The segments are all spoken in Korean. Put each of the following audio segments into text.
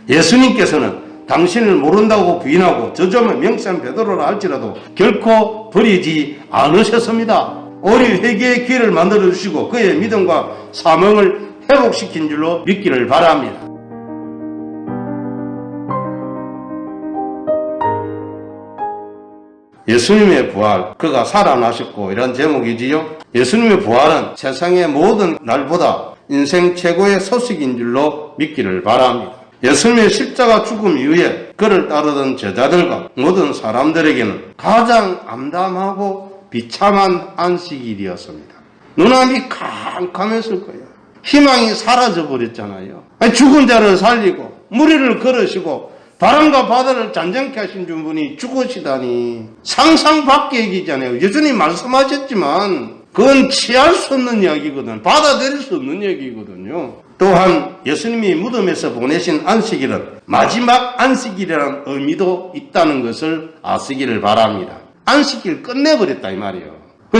예수님께서는 당신을 모른다고 부인하고 저점을 명시한 베드로라 할지라도 결코 버리지 않으셨습니다. 오히 회개의 기회를 만들어 주시고 그의 믿음과 사명을 회복시킨 줄로 믿기를 바랍니다. 예수님의 부활, 그가 살아나셨고 이런 제목이지요. 예수님의 부활은 세상의 모든 날보다 인생 최고의 소식인 줄로 믿기를 바랍니다. 예수님의 십자가 죽음 이후에 그를 따르던 제자들과 모든 사람들에게는 가장 암담하고 비참한 안식일이었습니다. 눈앞이 캄캄했을 거예요. 희망이 사라져버렸잖아요. 죽은 자를 살리고 무리를 걸으시고 바람과 바다를 잔잔케 하신 분이 죽으시다니 상상 밖의 얘기잖아요. 예수님 말씀하셨지만 그건 취할 수 없는 이야기거든. 받아들일 수 없는 얘기거든요. 또한 예수님이 무덤에서 보내신 안식일은 마지막 안식일이라는 의미도 있다는 것을 아시기를 바랍니다. 안식일 끝내버렸다 이 말이에요.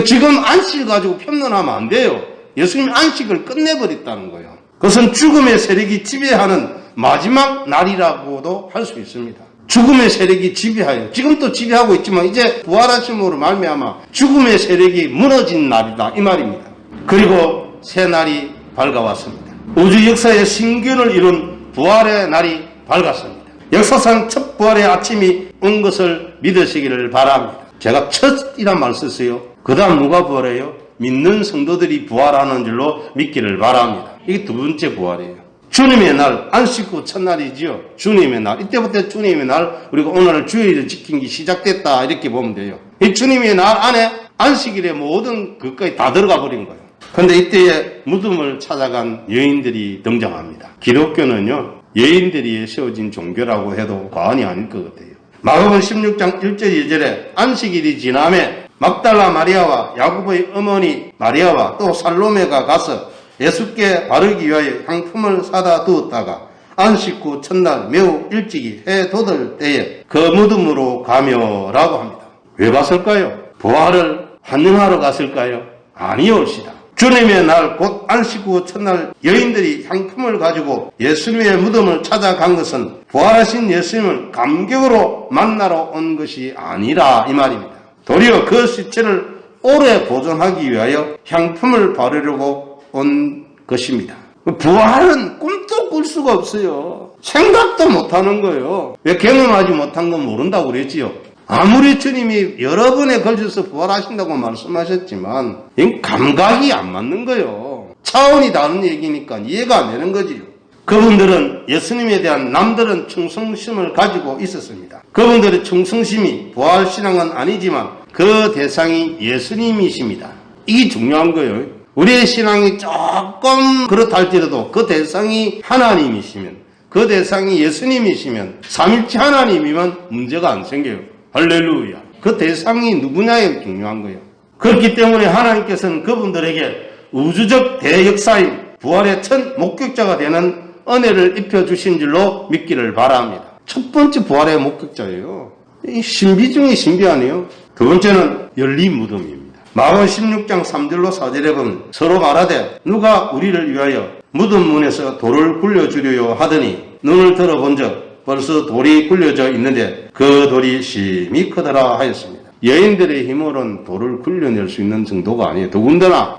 지금 안식일 가지고 편론하면 안 돼요. 예수님이 안식을 끝내버렸다는 거예요. 그것은 죽음의 세력이 지배하는 마지막 날이라고도 할 수 있습니다. 죽음의 세력이 지배하여 지금도 지배하고 있지만 이제 부활하심으로 말미암아 죽음의 세력이 무너진 날이다 이 말입니다. 그리고 새 날이 밝아왔습니다. 우주 역사의 신균을 이룬 부활의 날이 밝았습니다. 역사상 첫 부활의 아침이 온 것을 믿으시기를 바랍니다. 제가 첫이란 말 썼어요. 그 다음 누가 부활해요? 믿는 성도들이 부활하는 줄로 믿기를 바랍니다. 이게 두 번째 부활이에요. 주님의 날, 안식 후 첫날이지요. 주님의 날. 이때부터 주님의 날, 우리가 오늘 주일을 지킨 게 시작됐다. 이렇게 보면 돼요. 이 주님의 날 안에 안식일의 모든 것까지 다 들어가 버린 거예요. 그런데 이때에 무덤을 찾아간 여인들이 등장합니다. 기독교는요, 여인들이 세워진 종교라고 해도 과언이 아닐 것 같아요. 마가복음 16장 1절 2절에 안식일이 지남에 막달라 마리아와 야고보의 어머니 마리아와 또 살로메가 가서 예수께 바르기 위하여 향품을 사다 두었다가 안식 후 첫날 매우 일찍이 해 돋을 때에 그 무덤으로 가며라고 합니다. 왜 갔을까요? 부활을 환영하러 갔을까요? 아니올시다. 주님의 날 곧 안식 후 첫날 여인들이 향품을 가지고 예수님의 무덤을 찾아간 것은 부활하신 예수님을 감격으로 만나러 온 것이 아니라 이 말입니다. 도리어 그 시체를 오래 보존하기 위하여 향품을 바르려고 온 것입니다. 부활은 꿈도 꿀 수가 없어요. 생각도 못하는 거예요. 왜 경험하지 못한 건 모른다고 그랬지요. 아무리 주님이 여러 번에 걸쳐서 부활하신다고 말씀하셨지만 이건 감각이 안 맞는 거예요. 차원이 다른 얘기니까 이해가 안 되는 거지요. 그분들은 예수님에 대한 남들은 충성심을 가지고 있었습니다. 그분들의 충성심이 부활신앙은 아니지만 그 대상이 예수님이십니다. 이게 중요한 거예요. 우리의 신앙이 조금 그렇다 할지라도 그 대상이 하나님이시면, 그 대상이 예수님이시면, 삼일체 하나님이면 문제가 안 생겨요. 할렐루야. 그 대상이 누구냐에 중요한 거예요. 그렇기 때문에 하나님께서는 그분들에게 우주적 대역사인 부활의 첫 목격자가 되는 은혜를 입혀주신 줄로 믿기를 바랍니다. 첫 번째 부활의 목격자예요. 이 신비 중에 신비하네요. 두 번째는 열린 무덤입니다. 마가복음 16장 3절로 4절에 보면 서로 말하되 누가 우리를 위하여 무덤 문에서 돌을 굴려주려요 하더니 눈을 들어본즉 벌써 돌이 굴려져 있는데 그 돌이 심히 크더라 하였습니다. 여인들의 힘으로는 돌을 굴려낼 수 있는 정도가 아니에요. 더군다나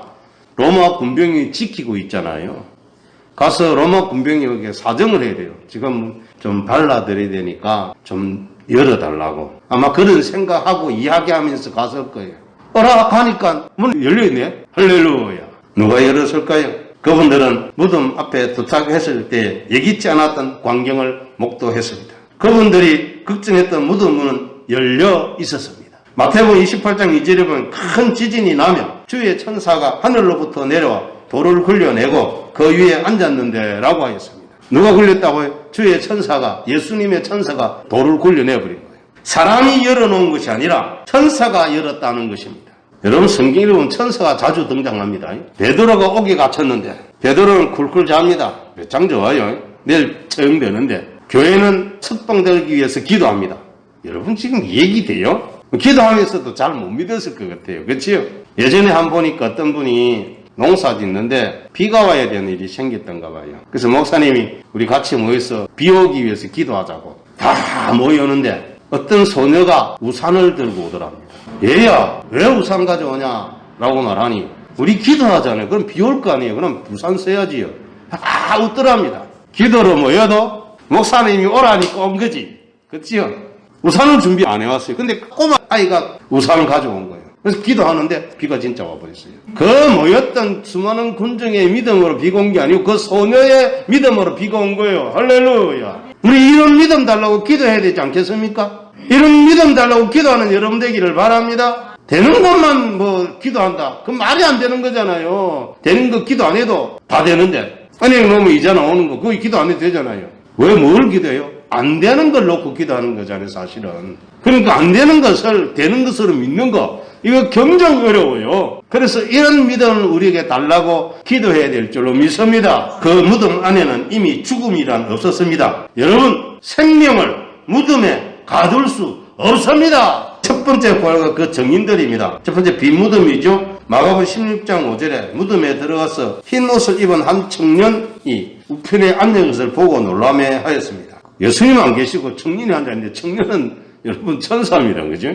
로마 군병이 지키고 있잖아요. 가서 로마 군병이 여기 사정을 해야 돼요. 지금 좀 발라드려야 되니까 좀 열어달라고. 아마 그런 생각하고 이야기하면서 갔을 거예요. 가니까 문 열려있네. 할렐루야. 누가 열었을까요? 그분들은 무덤 앞에 도착했을 때 예기치 않았던 광경을 목도했습니다. 그분들이 걱정했던 무덤 문은 열려 있었습니다. 마태복음 28장 2절에 보면 큰 지진이 나며 주의 천사가 하늘로부터 내려와 돌을 굴려내고 그 위에 앉았는데 라고 하였습니다. 누가 굴렸다고요? 주의 천사가, 예수님의 천사가 돌을 굴려내버린 거예요. 사람이 열어놓은 것이 아니라 천사가 열었다는 것입니다. 여러분 성경에 보면 천사가 자주 등장합니다. 베드로가 옥에 갇혔는데 베드로는 쿨쿨 잡니다. 몇 장 좋아요. 내일 처형되는데 교회는 석방되기 위해서 기도합니다. 여러분 지금 얘기돼요? 기도하면서도 잘 못 믿었을 것 같아요. 그렇지요? 예전에 한 번 보니까 어떤 분이 농사 짓는데 비가 와야 되는 일이 생겼던가 봐요. 그래서 목사님이 우리 같이 모여서 비 오기 위해서 기도하자고 다 모여오는데 어떤 소녀가 우산을 들고 오더랍니다. 얘야 왜 우산 가져오냐 라고 말하니 우리 기도하잖아요. 그럼 비 올 거 아니에요. 그럼 우산 써야지요. 다 웃더랍니다. 기도로 모여도 목사님이 오라니까 온 거지. 그치요? 우산은 준비 안 해왔어요. 근데 꼬마 아이가 우산을 가져온 거예요. 그래서 기도하는데 비가 진짜 와버렸어요. 그 모였던 수많은 군중의 믿음으로 비가 온 게 아니고 그 소녀의 믿음으로 비가 온 거예요. 할렐루야. 우리 이런 믿음 달라고 기도해야 되지 않겠습니까? 이런 믿음 달라고 기도하는 여러분 되기를 바랍니다. 되는 것만 뭐 기도한다. 그건 말이 안 되는 거잖아요. 되는 거 기도 안 해도 다 되는데. 아니 너무 이자 나오는 거 그거 기도 안 해도 되잖아요. 왜 뭘 기도해요? 안 되는 걸 놓고 기도하는 거잖아요, 사실은. 그러니까 안 되는 것을 되는 것으로 믿는 거, 이거 굉장히 어려워요. 그래서 이런 믿음을 우리에게 달라고 기도해야 될 줄로 믿습니다. 그 무덤 안에는 이미 죽음이란 없었습니다. 여러분, 생명을 무덤에 가둘 수 없습니다. 첫 번째 부활과 그 증인들입니다. 첫 번째 빈무덤이죠. 마가복음 16장 5절에 무덤에 들어가서 흰 옷을 입은 한 청년이 우편에 앉은 것을 보고 놀라매 하였습니다. 예수님 안 계시고 청년이 앉아있는데 청년은 여러분 천사입니다. 그죠?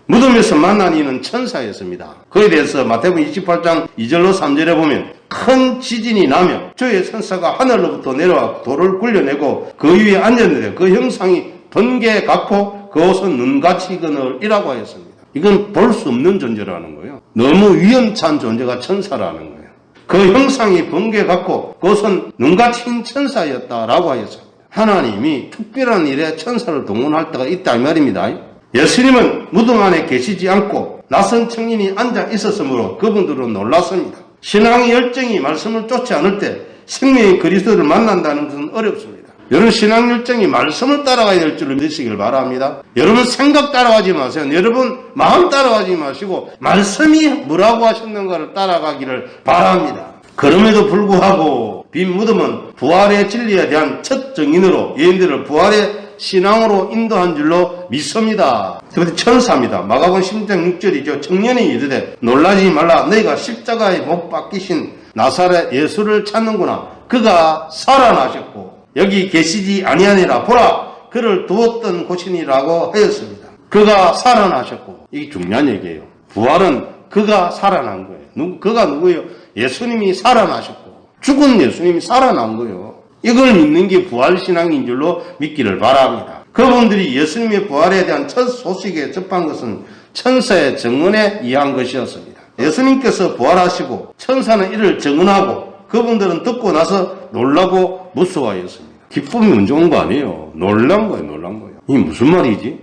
무덤에서 만난 이는 천사였습니다. 그에 대해서 마태복음 28장 2절로 3절에 보면 큰 지진이 나며 주의 천사가 하늘로부터 내려와 돌을 굴려내고 그 위에 앉았는데 그 형상이 번개 같고 그 옷은 눈같이 그늘이라고 하였습니다. 이건 볼 수 없는 존재라는 거예요. 너무 위험찬 존재가 천사라는 거예요. 그 형상이 번개 같고 그 옷은 눈같이 흰 천사였다라고 하였습니다. 하나님이 특별한 일에 천사를 동원할 때가 있다 이 말입니다. 예수님은 무덤 안에 계시지 않고 낯선 청년이 앉아 있었으므로 그분들은 놀랐습니다. 신앙의 열정이 말씀을 쫓지 않을 때 생명의 그리스도를 만난다는 것은 어렵습니다. 여러분 신앙 열정이 말씀을 따라가야 될 줄을 믿으시길 바랍니다. 여러분 생각 따라가지 마세요. 여러분 마음 따라가지 마시고 말씀이 뭐라고 하셨는가를 따라가기를 바랍니다. 그럼에도 불구하고 빈 무덤은 부활의 진리에 대한 첫 증인으로 여인들을 부활의 신앙으로 인도한 줄로 믿습니다. 두 번째 천사입니다. 마가복음 16장 6절이죠. 청년이 이르되 놀라지 말라 너희가 십자가에 못 박히신 나사렛 예수를 찾는구나. 그가 살아나셨고 여기 계시지 아니하니라. 보라 그를 두었던 곳이니라고 하였습니다. 그가 살아나셨고 이게 중요한 얘기예요. 부활은 그가 살아난 거예요. 그가 누구예요? 예수님이 살아나셨고 죽은 예수님이 살아난 거예요. 이걸 믿는 게 부활신앙인 줄로 믿기를 바랍니다. 그분들이 예수님의 부활에 대한 첫 소식에 접한 것은 천사의 증언에 의한 것이었습니다. 예수님께서 부활하시고 천사는 이를 증언하고 그분들은 듣고 나서 놀라고 무서워하였습니다. 기쁨이 먼저 온 거 아니에요. 놀란 거예요. 놀란 거예요. 이게 무슨 말이지?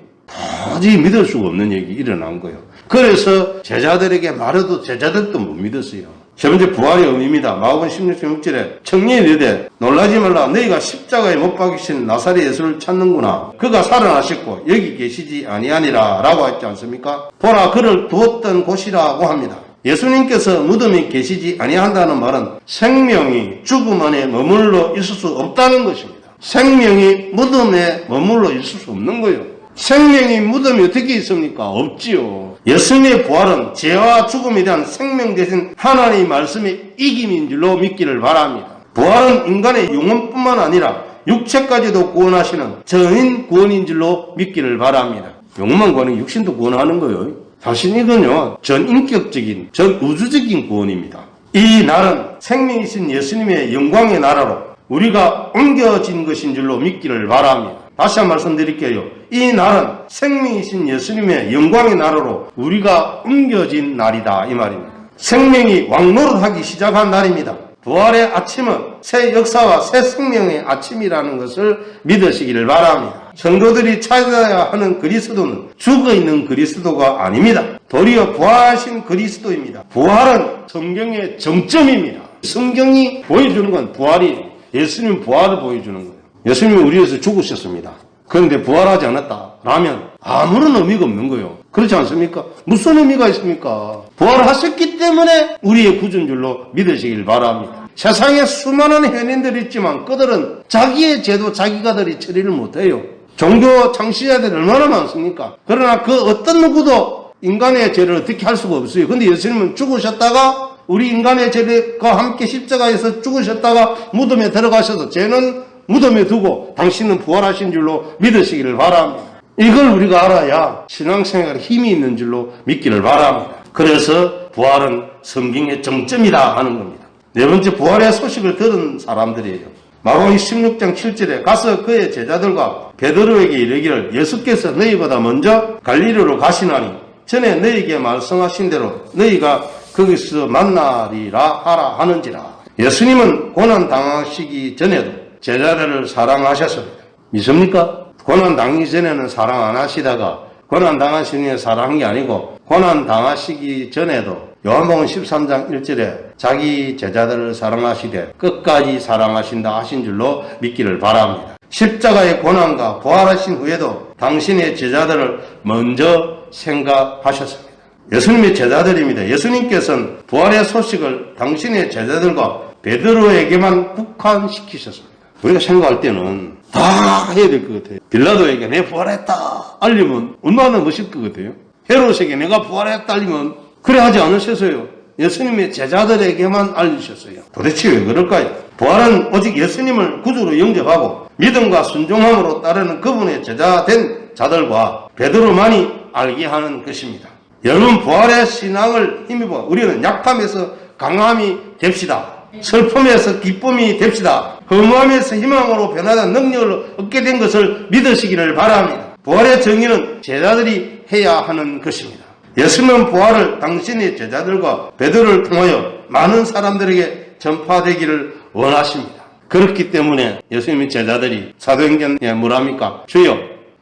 도저히 믿을 수가 없는 얘기 일어난 거예요. 그래서 제자들에게 말해도 제자들도 못 믿었어요. 세 번째 부활의 의미입니다. 마가복음 16장 6절에 청년이 이르되 놀라지 말라 너희가 십자가에 못 박히신 나사렛 예수를 찾는구나. 그가 살아나셨고 여기 계시지 아니하니라 라고 했지 않습니까? 보라 그를 두었던 곳이라고 합니다. 예수님께서 무덤에 계시지 아니한다는 말은 생명이 죽음 안에 머물러 있을 수 없다는 것입니다. 생명이 무덤에 머물러 있을 수 없는 거예요. 생명이 무덤에 어떻게 있습니까? 없지요. 예수님의 부활은 죄와 죽음에 대한 생명 대신 하나님의 말씀의 이김인 줄로 믿기를 바랍니다. 부활은 인간의 영혼뿐만 아니라 육체까지도 구원하시는 전인 구원인 줄로 믿기를 바랍니다. 영혼만 구하는 육신도 구원하는 거예요. 사실 이건요 전인격적인 전우주적인 구원입니다. 이 날은 생명이신 예수님의 영광의 나라로 우리가 옮겨진 것인 줄로 믿기를 바랍니다. 다시 한 번 말씀드릴게요. 이 날은 생명이신 예수님의 영광의 나라로 우리가 옮겨진 날이다 이 말입니다. 생명이 왕노릇하기 시작한 날입니다. 부활의 아침은 새 역사와 새 생명의 아침이라는 것을 믿으시기를 바랍니다. 성도들이 찾아야 하는 그리스도는 죽어있는 그리스도가 아닙니다. 도리어 부활하신 그리스도입니다. 부활은 성경의 정점입니다. 성경이 보여주는 건 부활이에요. 예수님 부활을 보여주는 거예요. 예수님이 우리 위해서 죽으셨습니다. 그런데 부활하지 않았다라면 아무런 의미가 없는 거예요. 그렇지 않습니까? 무슨 의미가 있습니까? 부활하셨기 때문에 우리의 구준줄로 믿으시길 바랍니다. 세상에 수많은 현인들이 있지만 그들은 자기의 죄도 자기가들이 처리를 못해요. 종교 창시자들이 얼마나 많습니까? 그러나 그 어떤 누구도 인간의 죄를 어떻게 할 수가 없어요. 근데 예수님은 죽으셨다가 우리 인간의 죄과 함께 십자가에서 죽으셨다가 무덤에 들어가셔서 죄는 무덤에 두고 당신은 부활하신 줄로 믿으시기를 바랍니다. 이걸 우리가 알아야 신앙생활에 힘이 있는 줄로 믿기를 바랍니다. 그래서 부활은 성경의 정점이다 하는 겁니다. 네 번째, 부활의 소식을 들은 사람들이에요. 마가복음 16장 7절에 가서 그의 제자들과 베드로에게 이르기를 예수께서 너희보다 먼저 갈릴리로 가시나니 전에 너희에게 말씀하신 대로 너희가 거기서 만나리라 하라 하는지라. 예수님은 고난 당하시기 전에도 제자들을 사랑하셨습니다. 믿습니까? 고난 당하기 전에는 사랑 안 하시다가 고난 당하신 후에 사랑한 게 아니고 고난 당하시기 전에도 요한복음 13장 1절에 자기 제자들을 사랑하시되 끝까지 사랑하신다 하신 줄로 믿기를 바랍니다. 십자가의 고난과 부활하신 후에도 당신의 제자들을 먼저 생각하셨습니다. 예수님의 제자들입니다. 예수님께서는 부활의 소식을 당신의 제자들과 베드로에게만 국한시키셨습니다. 우리가 생각할 때는 다 해야 될 것 같아요. 빌라도에게 내 부활했다 알리면 얼마나 멋있을 것 같아요. 헤롯에게 내가 부활했다 알리면 그래 하지 않으셨어요. 예수님의 제자들에게만 알리셨어요. 도대체 왜 그럴까요? 부활은 오직 예수님을 구주로 영접하고 믿음과 순종함으로 따르는 그분의 제자된 자들과 베드로만이 알게 하는 것입니다. 여러분, 부활의 신앙을 힘입어 우리는 약함에서 강함이 됩시다. 슬픔에서 기쁨이 됩시다. 허무함에서 희망으로 변화된 능력을 얻게 된 것을 믿으시기를 바랍니다. 부활의 정의는 제자들이 해야 하는 것입니다. 예수님은 부활을 당신의 제자들과 베드로를 통하여 많은 사람들에게 전파되기를 원하십니다. 그렇기 때문에 예수님의 제자들이 사도행전에 뭐랍니까? 주여,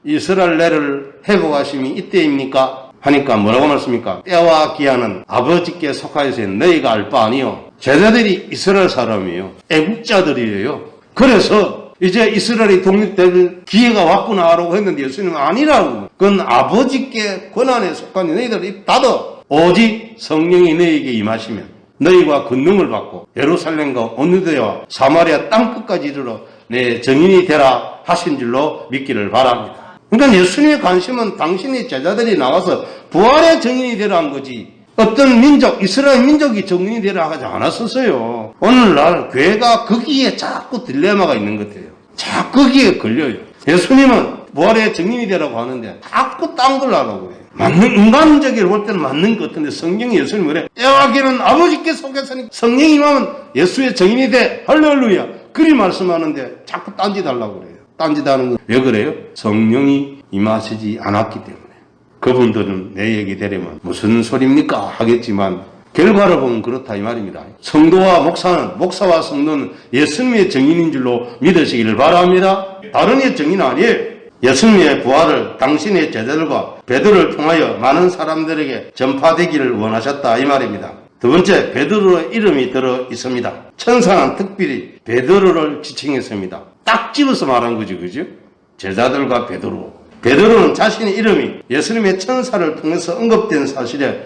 이스라엘을 회복하심이 이때입니까? 하니까 뭐라고 말씀입니까? 때와 기한은 아버지께 속하여서 너희가 알 바 아니요. 제자들이 이스라엘 사람이에요. 애국자들이에요. 그래서 이제 이스라엘이 독립될 기회가 왔구나 라고 했는데 예수님은 아니라고. 그건 아버지께 권한에 속한 너희들이 닫아. 오직 성령이 너희에게 임하시면 너희가 권능을 받고 예루살렘과 온유대와 사마리아 땅끝까지 이르러 내 증인이 되라 하신 줄로 믿기를 바랍니다. 그러니까 예수님의 관심은 당신의 제자들이 나와서 부활의 증인이 되라 한 거지 어떤 민족, 이스라엘 민족이 증인이 되라 하지 않았었어요. 오늘날 교회가 거기에 자꾸 딜레마가 있는 것 같아요. 자꾸 거기에 걸려요. 예수님은 부활의 증인이 되라고 하는데 자꾸 딴 걸 하라고 해요. 맞는, 인간적으로 볼 때는 맞는 것 같은데 성경이 예수님 그래. 때와 기는 아버지께 속했으니 성령이 임하면 예수의 증인이 돼. 할렐루야. 그리 말씀하는데 자꾸 딴짓 하려고 그래요. 딴짓하는 건 왜 그래요? 성령이 임하시지 않았기 때문에. 그분들은 내 얘기 되려면 무슨 소리입니까? 하겠지만 결과를 보면 그렇다 이 말입니다. 성도와 목사와 성도는 예수님의 증인인 줄로 믿으시기를 바랍니다. 다른 의 증인 아니에요. 예수님의 부활을 당신의 제자들과 베드로를 통하여 많은 사람들에게 전파되기를 원하셨다 이 말입니다. 두 번째, 베드로의 이름이 들어 있습니다. 천사는 특별히 베드로를 지칭했습니다. 딱 집어서 말한 거지, 그죠? 제자들과 베드로. 베드로는 자신의 이름이 예수님의 천사를 통해서 언급된 사실에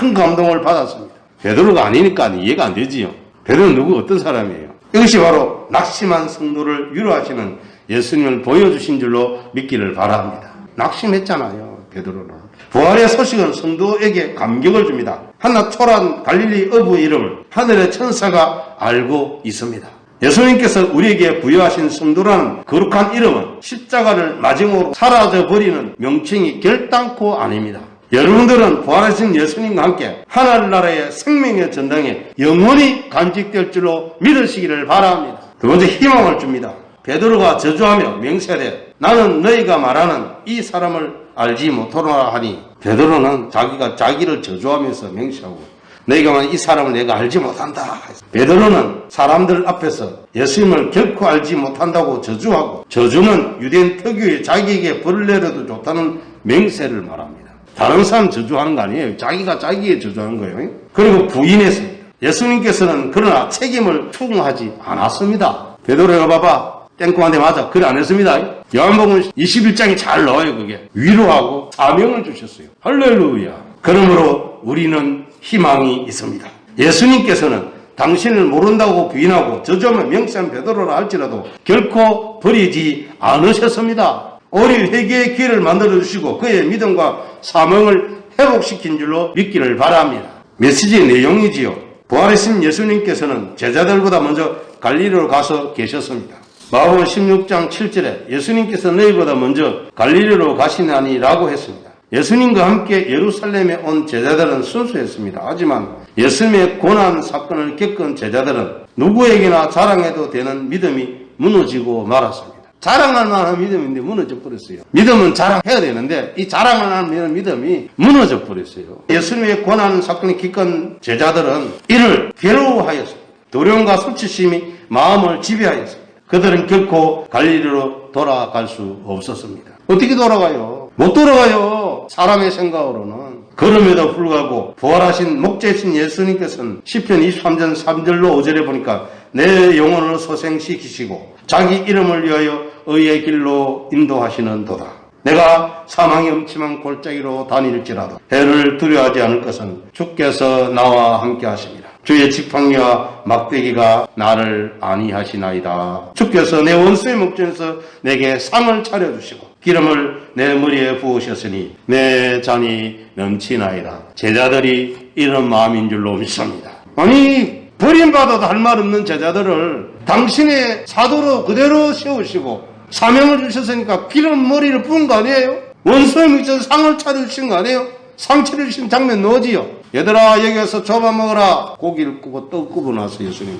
큰 감동을 받았습니다. 베드로가 아니니까 이해가 안 되지요. 베드로는 누구 어떤 사람이에요? 이것이 바로 낙심한 성도를 위로하시는 예수님을 보여주신 줄로 믿기를 바랍니다. 낙심했잖아요, 베드로는. 부활의 소식은 성도에게 감격을 줍니다. 하나 초란 갈릴리 어부의 이름을 하늘의 천사가 알고 있습니다. 예수님께서 우리에게 부여하신 성도라는 거룩한 이름은 십자가를 마지막으로 사라져버리는 명칭이 결단코 아닙니다. 여러분들은 부활하신 예수님과 함께 하늘나라의 생명의 전당에 영원히 간직될 줄로 믿으시기를 바랍니다. 두 번째, 희망을 줍니다. 베드로가 저주하며 맹세하되 나는 너희가 말하는 이 사람을 알지 못하노라 하니, 베드로는 자기가 자기를 저주하면서 맹세하고 너희가 말하는 이 사람을 내가 알지 못한다. 베드로는 사람들 앞에서 예수님을 결코 알지 못한다고 저주하고, 저주는 유대인 특유의 자기에게 벌을 내려도 좋다는 맹세를 말합니다. 다른 사람 저주하는 거 아니에요. 자기가 자기에 저주하는 거예요. 그리고 부인했습니다. 예수님께서는 그러나 책임을 추궁하지 않았습니다. 베드로가 봐봐, 땡콩한테 맞아. 그래 안 했습니다. 요한복음 21장이 잘 나와요. 그게 위로하고 사명을 주셨어요. 할렐루야. 그러므로 우리는 희망이 있습니다. 예수님께서는 당신을 모른다고 부인하고 저주하며 명시한 베드로라 할지라도 결코 버리지 않으셨습니다. 오리 회개의 기회를 만들어주시고 그의 믿음과 사명을 회복시킨 줄로 믿기를 바랍니다. 메시지의 내용이지요. 부활하신 예수님께서는 제자들보다 먼저 갈릴리로 가서 계셨습니다. 마가복음 16장 7절에 예수님께서 너희보다 먼저 갈릴리로 가시나니라고 했습니다. 예수님과 함께 예루살렘에 온 제자들은 순수했습니다. 하지만 예수님의 고난 사건을 겪은 제자들은 누구에게나 자랑해도 되는 믿음이 무너지고 말았습니다. 자랑할 만한 믿음인데 무너져 버렸어요. 믿음은 자랑해야 되는데 이 자랑할 만한 믿음이 무너져 버렸어요. 예수님의 고난 사건을 겪은 제자들은 이를 괴로워하였습니다. 두려움과 수치심이 마음을 지배하였습니다. 그들은 결코 갈릴리로 돌아갈 수 없었습니다. 어떻게 돌아가요? 못 돌아가요. 사람의 생각으로는. 그럼에도 불구하고 부활하신 목자이신 예수님께서는 시편 23장 3절로 5절에 보니까 내 영혼을 소생시키시고 자기 이름을 위하여 의의 길로 인도하시는도다. 내가 사망의 음침한 골짜기로 다닐지라도 해를 두려워하지 않을 것은 주께서 나와 함께 하십니다. 주의 지팡이와 막대기가 나를 안위하시나이다. 주께서 내 원수의 목전에서 내게 상을 차려주시고 기름을 내 머리에 부으셨으니 내 잔이 넘치나이다. 제자들이 이런 마음인 줄로 믿습니다. 아니 버림받아도 할 말 없는 제자들을 당신의 사도로 그대로 세우시고 사명을 주셨으니까 기름 머리를 부은 거 아니에요? 원수의 목전에서 상을 차려주신 거 아니에요? 상 차려주신 장면 뭐지요? 얘들아 여기 와서 잡아먹어라. 고기를 구고 떡 구워 나서 예수님이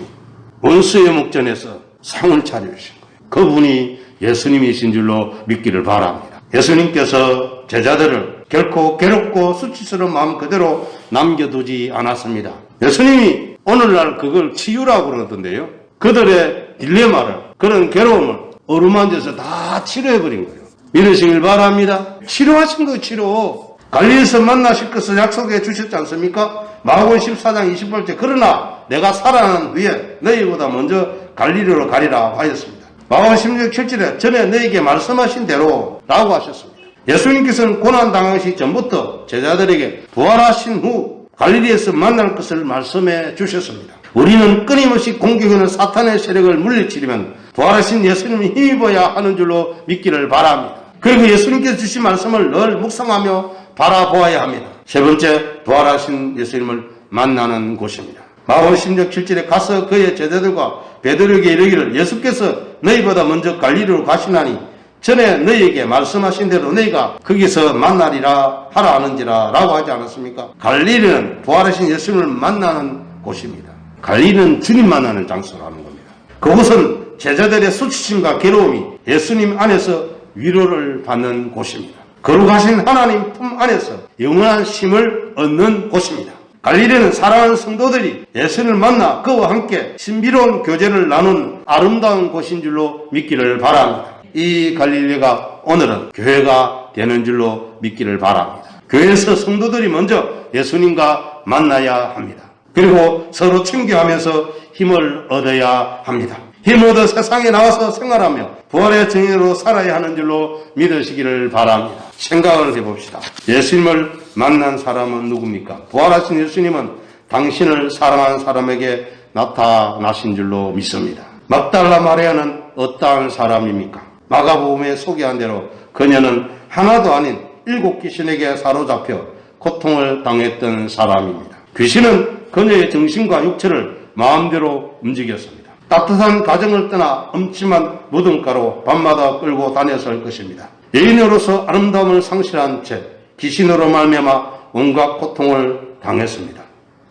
원수의 목전에서 상을 차려주신 거예요. 그분이 예수님이신 줄로 믿기를 바랍니다. 예수님께서 제자들을 결코 괴롭고 수치스러운 마음 그대로 남겨두지 않았습니다. 예수님이 오늘날 그걸 치유라고 그러던데요. 그들의 딜레마를, 그런 괴로움을 어루만져서 다 치료해버린 거예요. 믿으시길 바랍니다. 치료하신 거예요. 치료. 갈릴리에서 만나실 것을 약속해 주셨지 않습니까? 마가복음 14장 28절 그러나 내가 살아난 후에 너희보다 먼저 갈릴리로 가리라 하였습니다. 마가복음 16장 7절에 전에 너희에게 말씀하신 대로 라고 하셨습니다. 예수님께서는 고난당하시기 전부터 제자들에게 부활하신 후 갈릴리에서 만날 것을 말씀해 주셨습니다. 우리는 끊임없이 공격하는 사탄의 세력을 물리치려면 부활하신 예수님을 힘입어야 하는 줄로 믿기를 바랍니다. 그리고 예수님께서 주신 말씀을 늘 묵상하며 바라보아야 합니다. 세 번째, 부활하신 예수님을 만나는 곳입니다. 마가복음 16장 7절에 가서 그의 제자들과 베드로에게 이르기를 예수께서 너희보다 먼저 갈릴리로 가시나니 전에 너희에게 말씀하신 대로 너희가 거기서 만나리라 하라 하는지라 라고 하지 않았습니까? 갈릴리는 부활하신 예수님을 만나는 곳입니다. 갈릴리는 주님 만나는 장소라는 겁니다. 그곳은 제자들의 수치심과 괴로움이 예수님 안에서 위로를 받는 곳입니다. 거룩하신 하나님 품 안에서 영원한 쉼을 얻는 곳입니다. 갈릴리는 사랑하는 성도들이 예수를 만나 그와 함께 신비로운 교제를 나눈 아름다운 곳인 줄로 믿기를 바랍니다. 이 갈릴리가 오늘은 교회가 되는 줄로 믿기를 바랍니다. 교회에서 성도들이 먼저 예수님과 만나야 합니다. 그리고 서로 친교하면서 힘을 얻어야 합니다. 힘을 얻어 세상에 나와서 생활하며 부활의 증인으로 살아야 하는 줄로 믿으시기를 바랍니다. 생각을 해봅시다. 예수님을 만난 사람은 누굽니까? 부활하신 예수님은 당신을 사랑하는 사람에게 나타나신 줄로 믿습니다. 막달라 마리아는 어떠한 사람입니까? 마가복음에 소개한 대로 그녀는 하나도 아닌 7 귀신에게 사로잡혀 고통을 당했던 사람입니다. 귀신은 그녀의 정신과 육체를 마음대로 움직였습니다. 따뜻한 가정을 떠나 음침한 무덤가로 밤마다 끌고 다녔을 것입니다. 여인으로서 아름다움을 상실한 채 귀신으로 말미암아 온갖 고통을 당했습니다.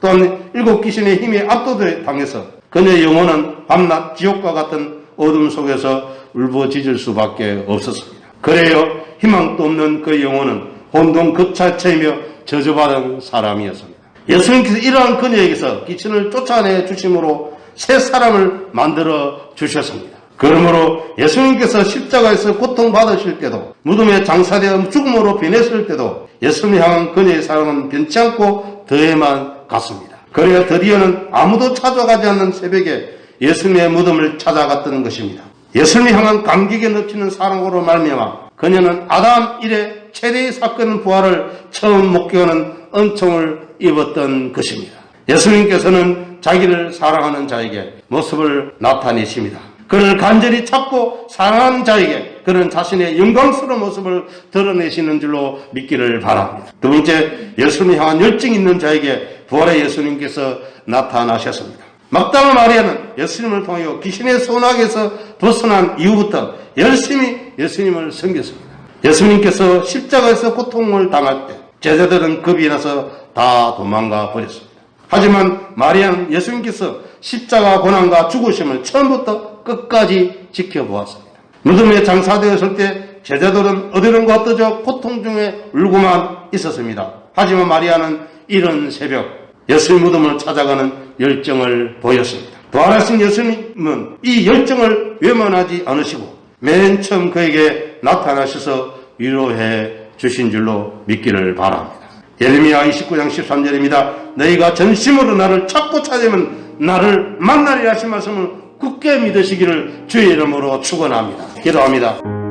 또한 7 귀신의 힘에 압도당해서 그녀의 영혼은 밤낮 지옥과 같은 어둠 속에서 울부짖을 수밖에 없었습니다. 그래요 희망도 없는 그 영혼은 혼돈 그 자체이며 저주받은 사람이었습니다. 예수님께서 이러한 그녀에게서 귀신을 쫓아내 주심으로 새 사람을 만들어 주셨습니다. 그러므로 예수님께서 십자가에서 고통받으실 때도 무덤에 장사되어 죽음으로 변했을 때도 예수님을 향한 그녀의 사랑은 변치 않고 더해만 갔습니다. 그래야 드디어는 아무도 찾아가지 않는 새벽에 예수님의 무덤을 찾아갔던 것입니다. 예수님을 향한 감격에 넘치는 사랑으로 말미암아 그녀는 아담 이래 최대의 사건 부활을 처음 목격하는 은총을 입었던 것입니다. 예수님께서는 자기를 사랑하는 자에게 모습을 나타내십니다. 그를 간절히 찾고 사랑하는 자에게 그는 자신의 영광스러운 모습을 드러내시는 줄로 믿기를 바랍니다. 두 번째, 예수님을 향한 열정 있는 자에게 부활의 예수님께서 나타나셨습니다. 막달라 마리아는 예수님을 통해 귀신의 손아귀에서 벗어난 이후부터 열심히 예수님을 섬겼습니다. 예수님께서 십자가에서 고통을 당할 때 제자들은 겁이 나서 다 도망가 버렸습니다. 하지만 마리아는 예수님께서 십자가 고난과 죽으심을 처음부터 끝까지 지켜보았습니다. 무덤에 장사되었을 때 제자들은 어디론가 떠져 고통 중에 울고만 있었습니다. 하지만 마리아는 이른 새벽 예수님 무덤을 찾아가는 열정을 보였습니다. 부활하신 예수님은 이 열정을 외면하지 않으시고 맨 처음 그에게 나타나셔서 위로해 주신 줄로 믿기를 바랍니다. 예레미야 29장 13절입니다. 너희가 전심으로 나를 찾고 찾으면 나를 만나리라 하신 말씀을 굳게 믿으시기를 주의 이름으로 축원합니다. 기도합니다.